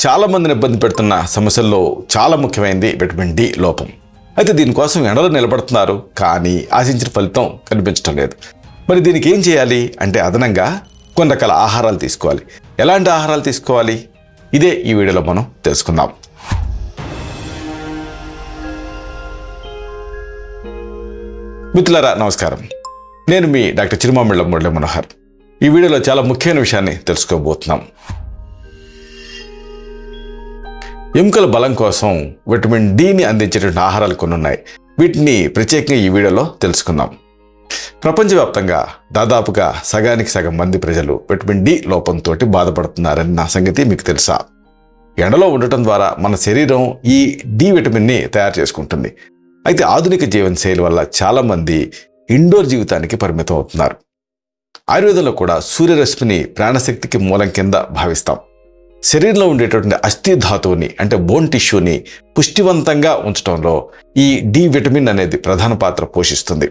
చాలామందిని ఇబ్బంది పెడుతున్న సమస్యల్లో చాలా ముఖ్యమైనది విటమిన్ డి లోపం. అయితే దీనికోసం ఎండలో నిలబడుతున్నారు, కానీ ఆశించిన ఫలితం కనిపించడం లేదు. మరి దీనికి ఏం చేయాలి అంటే అదనంగా కొన్ని రకాల ఆహారాలు తీసుకోవాలి. ఎలాంటి ఆహారాలు తీసుకోవాలి? ఇదే ఈ వీడియోలో మనం తెలుసుకుందాం. మిత్రులారా నమస్కారం, నేను మీ డాక్టర్ చిరుమామిళ్ళ మురళీ మనోహర్. ఈ వీడియోలో చాలా ముఖ్యమైన విషయాన్ని తెలుసుకోబోతున్నాం. ఎముకల బలం కోసం విటమిన్ డిని అందించేటువంటి ఆహారాలు కొన్ని ఉన్నాయి. వీటిని ప్రత్యేకంగా ఈ వీడియోలో తెలుసుకుందాం. ప్రపంచవ్యాప్తంగా దాదాపుగా సగానికి సగం మంది ప్రజలు విటమిన్ డి లోపంతో బాధపడుతున్నారన్న సంగతి మీకు తెలుసా? ఎండలో ఉండటం ద్వారా మన శరీరం ఈ డి విటమిన్ని తయారు చేసుకుంటుంది. అయితే ఆధునిక జీవనశైలి వల్ల చాలామంది ఇండోర్ జీవితానికి పరిమితం అవుతున్నారు. ఆయుర్వేదంలో కూడా సూర్యరశ్మిని ప్రాణశక్తికి మూలం కింద భావిస్తాం. శరీరంలో ఉండేటటువంటి అస్థి ధాతువుని అంటే బోన్ టిష్యూని పుష్టివంతంగా ఉంచడంలో ఈ డి విటమిన్ అనేది ప్రధాన పాత్ర పోషిస్తుంది.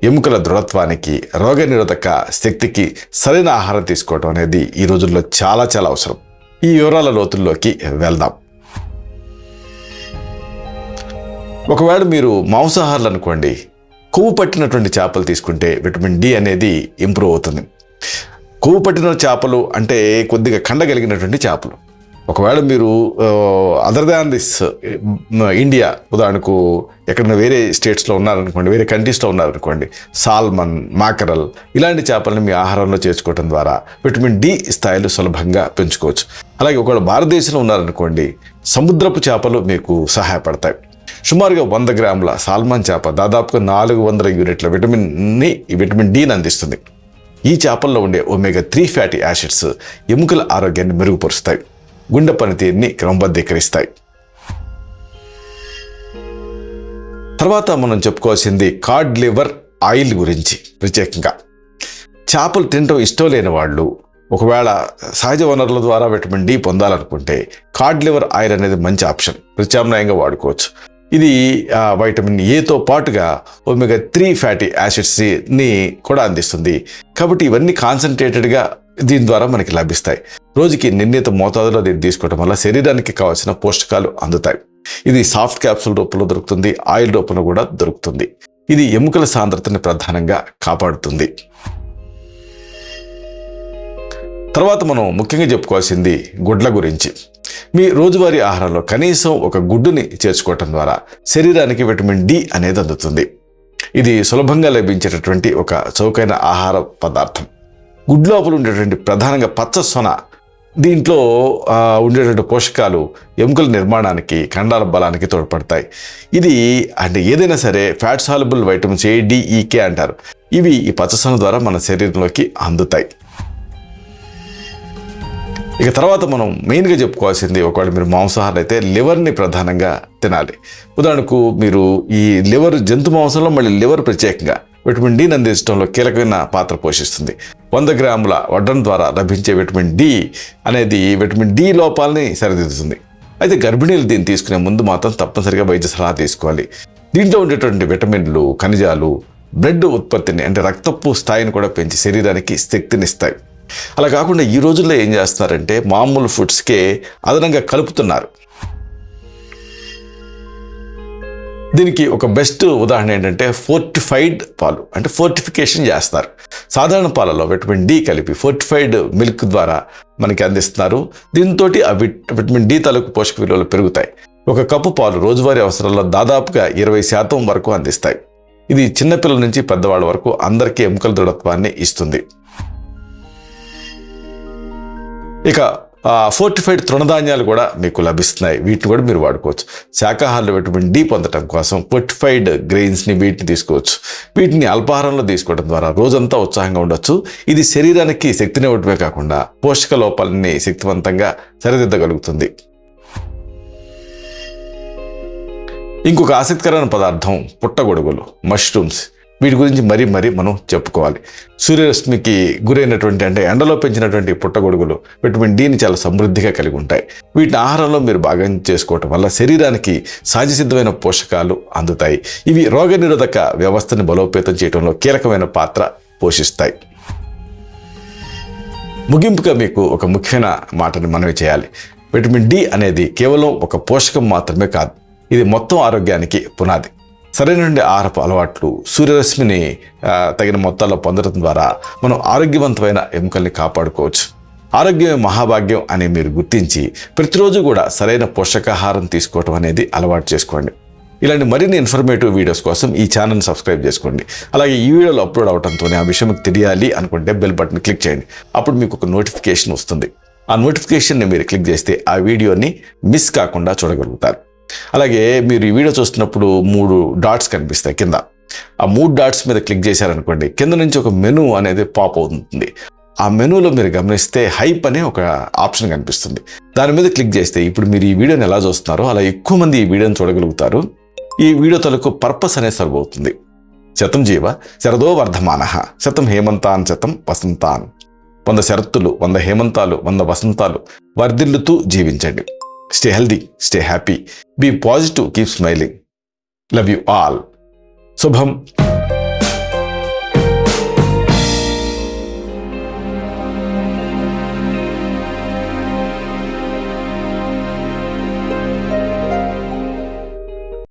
ఎముకల దృఢత్వానికి, రోగనిరోధక శక్తికి సరైన ఆహారం తీసుకోవడం అనేది ఈ రోజుల్లో చాలా అవసరం. ఈ వివరాల లోతుల్లోకి వెళ్దాం. ఒకవేళ మీరు మాంసాహారులు అనుకోండి, కొవ్వు పట్టినటువంటి చేపలు తీసుకుంటే విటమిన్ డి అనేది ఇంప్రూవ్ అవుతుంది. కొవ్వు పట్టిన చేపలు అంటే కొద్దిగా కండగలిగినటువంటి చేపలు. ఒకవేళ మీరు అదర్ దాన్ దిస్ ఇండియా, ఉదాహరణకు ఎక్కడైనా వేరే స్టేట్స్లో ఉన్నారనుకోండి, వేరే కంట్రీస్లో ఉన్నారనుకోండి, సాల్మన్, మాకరల్ ఇలాంటి చేపలను మీ ఆహారంలో చేర్చుకోవడం ద్వారా విటమిన్ డి స్థాయిలు సులభంగా పెంచుకోవచ్చు. అలాగే ఒకవేళ భారతదేశంలో ఉన్నారనుకోండి, సముద్రపు చేపలు మీకు సహాయపడతాయి. సుమారుగా 100 గ్రాముల సాల్మన్ చేప దాదాపుగా 400 యూనిట్ల విటమిన్ డిని అందిస్తుంది. ఈ చేపల్లో ఉండే ఒమేగా 3 ఫ్యాటీ యాసిడ్స్ ఎముకల ఆరోగ్యాన్ని మెరుగుపరుస్తాయి, గుండె పనితీరుని క్రమబద్ధీకరిస్తాయి. తర్వాత మనం చెప్పుకోవాల్సింది కాడ్ లివర్ ఆయిల్ గురించి. ప్రత్యేకంగా చేపలు తినడం ఇష్టం లేని వాళ్ళు ఒకవేళ సహజ వనరుల ద్వారా విటమిన్ డి పొందాలనుకుంటే కాడ్ లివర్ ఆయిల్ అనేది మంచి ఆప్షన్, ప్రత్యామ్నాయంగా వాడుకోవచ్చు. ఇది వైటమిన్ ఏతో పాటుగా ఒమేగా 3 ఫ్యాటీ యాసిడ్స్ని కూడా అందిస్తుంది. కాబట్టి ఇవన్నీ కాన్సన్ట్రేటెడ్గా దీని ద్వారా మనకి లభిస్తాయి. రోజుకి నిర్ణీత మోతాదులో దీన్ని తీసుకోవడం వల్ల శరీరానికి కావాల్సిన పోషకాలు అందుతాయి. ఇది సాఫ్ట్ క్యాప్సూల్ రూపంలో దొరుకుతుంది, ఆయిల్ రూపంలో కూడా దొరుకుతుంది. ఇది ఎముకల సాంద్రతని ప్రధానంగా కాపాడుతుంది. తర్వాత మనం ముఖ్యంగా చెప్పుకోవాల్సింది గుడ్ల గురించి. మీ రోజువారీ ఆహారంలో కనీసం ఒక గుడ్డుని చేర్చుకోవటం ద్వారా శరీరానికి విటమిన్ డి అనేది అందుతుంది. ఇది సులభంగా లభించేటటువంటి ఒక చౌకైన ఆహార పదార్థం. గుడ్డు లోపల ఉండేటువంటి ప్రధానంగా పచ్చ సొన, దీంట్లో ఉండేటువంటి పోషకాలు ఎముకల నిర్మాణానికి, కండాల బలానికి తోడ్పడతాయి. ఇది అంటే ఏదైనా సరే ఫ్యాట్ సాల్యుబుల్ వైటమిన్స్ ఏ, డి, ఈ, కే అంటారు. ఇవి ఈ పచ్చ సొన ద్వారా మన శరీరంలోకి అందుతాయి. ఇక తర్వాత మనం మెయిన్గా చెప్పుకోవాల్సింది, ఒకవేళ మీరు మాంసాహారులు అయితే లివర్ని ప్రధానంగా తినాలి. ఉదాహరణకు మీరు ఈ లివర్, జంతు మాంసంలో మళ్ళీ లివర్ ప్రత్యేకంగా విటమిన్ డిని అందించడంలో కీలకమైన పాత్ర పోషిస్తుంది. 100 గ్రాముల వడ్డం ద్వారా లభించే విటమిన్ డి అనేది విటమిన్ డి లోపాలని సరిదిద్దుతుంది. అయితే గర్భిణీలు దీన్ని తీసుకునే ముందు మాత్రం తప్పనిసరిగా వైద్య సలహా తీసుకోవాలి. దీంట్లో ఉండేటువంటి విటమిన్లు, ఖనిజాలు బ్లడ్ ఉత్పత్తిని అంటే రక్తపు స్థాయిని కూడా పెంచి శరీరానికి శక్తినిస్తాయి. అలా కాకుండా ఈ రోజుల్లో ఏం చేస్తున్నారంటే మామూలు ఫుడ్స్కే అదనంగా కలుపుతున్నారు. దీనికి ఒక బెస్ట్ ఉదాహరణ ఏంటంటే ఫోర్టిఫైడ్ పాలు, అంటే ఫోర్టిఫికేషన్ చేస్తారు. సాధారణ పాలలో విటమిన్ డి కలిపి ఫోర్టిఫైడ్ మిల్క్ ద్వారా మనకి అందిస్తున్నారు. దీంతో ఆ విటమిన్ డి తాలూకు పోషక విలువలు పెరుగుతాయి. ఒక కప్పు పాలు రోజువారీ అవసరాల్లో దాదాపుగా 20% వరకు అందిస్తాయి. ఇది చిన్నపిల్లల నుంచి పెద్దవాళ్ళ వరకు అందరికీ ఎముకల దృఢత్వాన్ని ఇస్తుంది. ఇక ఫోర్టిఫైడ్ తృణధాన్యాలు కూడా మీకు లభిస్తున్నాయి. వీటిని కూడా మీరు వాడుకోవచ్చు. శాకాహారులు విటమిన్ డి పొందడం కోసం ఫోర్టిఫైడ్ గ్రెయిన్స్ని వీటిని తీసుకోవచ్చు. వీటిని అల్పాహారంలో తీసుకోవడం ద్వారా రోజంతా ఉత్సాహంగా ఉండొచ్చు. ఇది శరీరానికి శక్తిని ఇవ్వడమే కాకుండా పోషక లోపాలని శక్తివంతంగా సరిదిద్దగలుగుతుంది. ఇంకొక ఆసక్తికరమైన పదార్థం పుట్టగొడుగులు, మష్రూమ్స్. వీటి గురించి మరీ మనం చెప్పుకోవాలి. సూర్యరశ్మికి గురైనటువంటి అంటే ఎండలో పెంచినటువంటి పుట్టగొడుగులు విటమిన్ డిని చాలా సమృద్ధిగా కలిగి ఉంటాయి. వీటిని ఆహారంలో మీరు భాగం చేసుకోవటం వల్ల శరీరానికి సహజసిద్ధమైన పోషకాలు అందుతాయి. ఇవి రోగనిరోధక వ్యవస్థని బలోపేతం చేయడంలో కీలకమైన పాత్ర పోషిస్తాయి. ముగింపుగా మీకు ఒక ముఖ్యమైన మాటని మనవి చేయాలి. విటమిన్ డి అనేది కేవలం ఒక పోషకం మాత్రమే కాదు, ఇది మొత్తం ఆరోగ్యానికి పునాది. సరైన ఆహారపు అలవాట్లు, సూర్యరశ్మిని తగిన మొత్తాల్లో పొందడం ద్వారా మనం ఆరోగ్యవంతమైన ఎముకల్ని కాపాడుకోవచ్చు. ఆరోగ్యమే మహాభాగ్యం అని మీరు గుర్తించి ప్రతిరోజు కూడా సరైన పోషకాహారం తీసుకోవడం అనేది అలవాటు చేసుకోండి. ఇలాంటి మరిన్ని ఇన్ఫర్మేటివ్ వీడియోస్ కోసం ఈ ఛానల్ని సబ్స్క్రైబ్ చేసుకోండి. అలాగే ఈ వీడియోలో అప్లోడ్ అవడంతోనే ఆ విషయం మీకు తెలియాలి అనుకుంటే బెల్ బటన్ క్లిక్ చేయండి. అప్పుడు మీకు ఒక నోటిఫికేషన్ వస్తుంది. ఆ నోటిఫికేషన్ని మీరు క్లిక్ చేస్తే ఆ వీడియోని మిస్ కాకుండా చూడగలుగుతారు. అలాగే మీరు ఈ వీడియో చూస్తున్నప్పుడు 3 డాట్స్ కనిపిస్తాయి కింద. ఆ 3 డాట్స్ మీద క్లిక్ చేశారనుకోండి, కింద నుంచి ఒక మెనూ అనేది పాప్ అవుతుంది. ఆ మెనూలో మీరు గమనిస్తే హైప్ అనే ఒక ఆప్షన్ కనిపిస్తుంది. దాని మీద క్లిక్ చేస్తే ఇప్పుడు మీరు ఈ వీడియోని ఎలా చూస్తున్నారో అలా ఎక్కువ మంది ఈ వీడియోని చూడగలుగుతారు. ఈ వీడియో తాలూకు పర్పస్ అనేది సర్వ్ అవుతుంది. శతం జీవ శరదో వర్ధమానః, శతం హేమంతాన్ శతం వసంతాన్. 100 శరత్తులు, 100 హేమంతాలు, 100 వసంతాలు వర్ధిల్లుతూ జీవించండి. Stay healthy, stay happy, be positive, keep smiling. Love you all. శుభం.